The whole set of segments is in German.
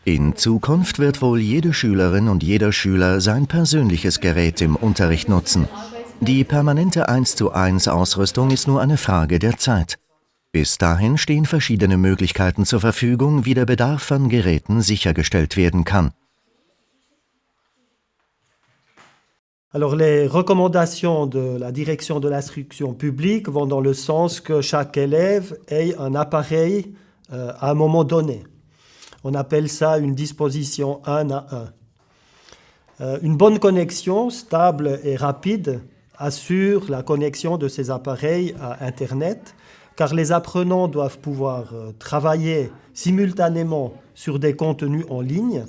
In Zukunft wird wohl jede Schülerin und jeder Schüler sein persönliches Gerät im Unterricht nutzen. Die permanente 1:1 Ausrüstung ist nur eine Frage der Zeit. Bis dahin stehen verschiedene Möglichkeiten zur Verfügung, wie der Bedarf an Geräten sichergestellt werden kann. Alors les recommandations de la direction de l'instruction publique vont dans le sens que chaque élève ait un appareil à un moment donné. On appelle ça une disposition 1 à 1. Une bonne connexion stable et rapide assure la connexion de ces appareils à Internet, car les apprenants doivent pouvoir travailler simultanément sur des contenus en ligne.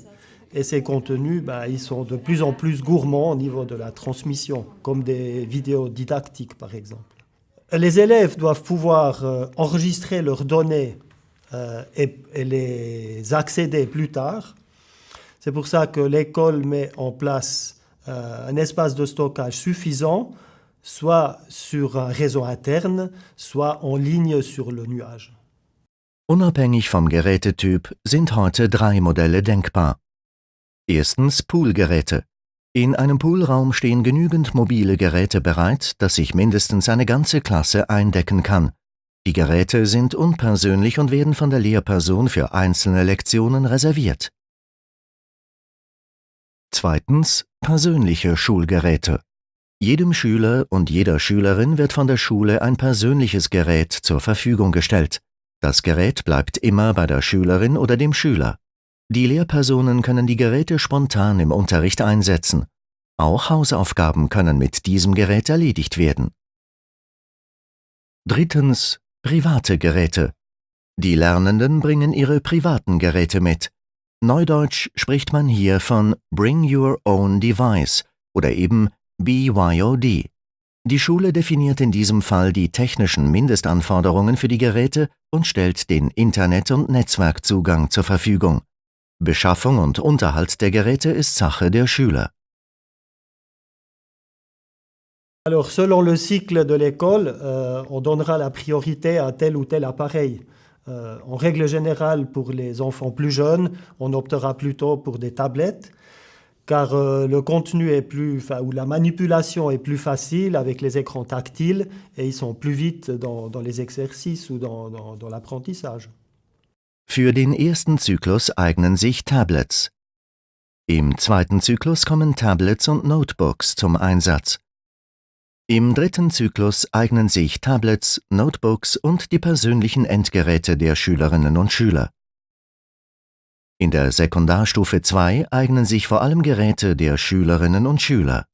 Et ces contenus, ils sont de plus en plus gourmands au niveau de la transmission, comme des vidéos didactiques par exemple. Les élèves doivent pouvoir enregistrer leurs données et les accéder plus tard. C'est pour ça que l'école met en place un espace de stockage suffisant, soit sur un réseau interne, soit en ligne sur le nuage. Unabhängig vom Gerätetyp sind heute 3 Modelle denkbar. Erstens Poolgeräte. In einem Poolraum stehen genügend mobile Geräte bereit, dass sich mindestens eine ganze Klasse eindecken kann. Die Geräte sind unpersönlich und werden von der Lehrperson für einzelne Lektionen reserviert. Zweitens persönliche Schulgeräte. Jedem Schüler und jeder Schülerin wird von der Schule ein persönliches Gerät zur Verfügung gestellt. Das Gerät bleibt immer bei der Schülerin oder dem Schüler. Die Lehrpersonen können die Geräte spontan im Unterricht einsetzen. Auch Hausaufgaben können mit diesem Gerät erledigt werden. Drittens private Geräte. Die Lernenden bringen ihre privaten Geräte mit. Neudeutsch spricht man hier von Bring Your Own Device oder eben BYOD. Die Schule definiert in diesem Fall die technischen Mindestanforderungen für die Geräte und stellt den Internet- und Netzwerkzugang zur Verfügung. Beschaffung und Unterhalt der Geräte ist Sache der Schüler. Alors, selon le cycle de l'école, on donnera la priorité à tel ou tel appareil. En règle générale, pour les enfants plus jeunes, on optera plutôt pour des tablettes, car le contenu est ou la manipulation est plus facile avec les écrans tactiles et ils sont plus vite dans les exercices ou dans l'apprentissage. Für den ersten Zyklus eignen sich Tablets. Im zweiten Zyklus kommen Tablets und Notebooks zum Einsatz. Im dritten Zyklus eignen sich Tablets, Notebooks und die persönlichen Endgeräte der Schülerinnen und Schüler. In der Sekundarstufe 2 eignen sich vor allem Geräte der Schülerinnen und Schüler.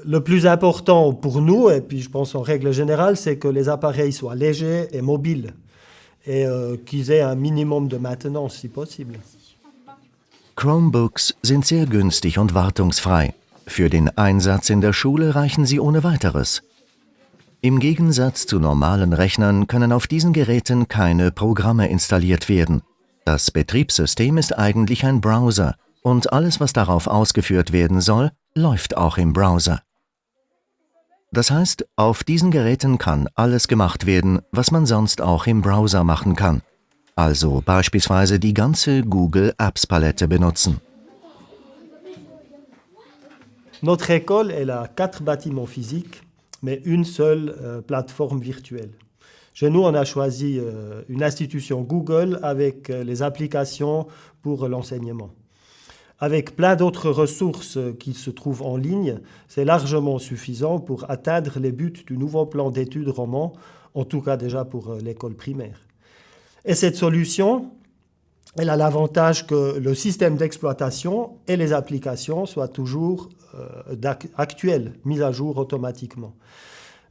Le plus important pour nous, et puis je pense en règle générale, c'est que les appareils soient légers et mobiles. Et qu'ils aient un minimum de maintenance, si possible. Chromebooks sind sehr günstig und wartungsfrei. Für den Einsatz in der Schule reichen sie ohne weiteres. Im Gegensatz zu normalen Rechnern können auf diesen Geräten keine Programme installiert werden. Das Betriebssystem ist eigentlich ein Browser und alles, was darauf ausgeführt werden soll, läuft auch im Browser. Das heißt, auf diesen Geräten kann alles gemacht werden, was man sonst auch im Browser machen kann. Also beispielsweise die ganze Google Apps Palette benutzen. Notre école, elle a 4 bâtiments physiques, mais une seule plateforme virtuelle. Chez nous, on a choisi une institution Google avec les applications pour l'enseignement. Avec plein d'autres ressources qui se trouvent en ligne, c'est largement suffisant pour atteindre les buts du nouveau plan d'études roman, en tout cas déjà pour l'école primaire. Et cette solution, elle a l'avantage que le système d'exploitation et les applications soient toujours actuels, mis à jour automatiquement.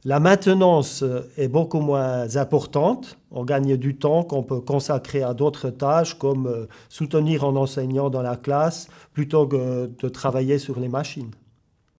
La maintenance est beaucoup moins importante, on gagne du temps qu'on peut consacrer à d'autres tâches comme soutenir un enseignant dans la classe plutôt que de travailler sur les machines.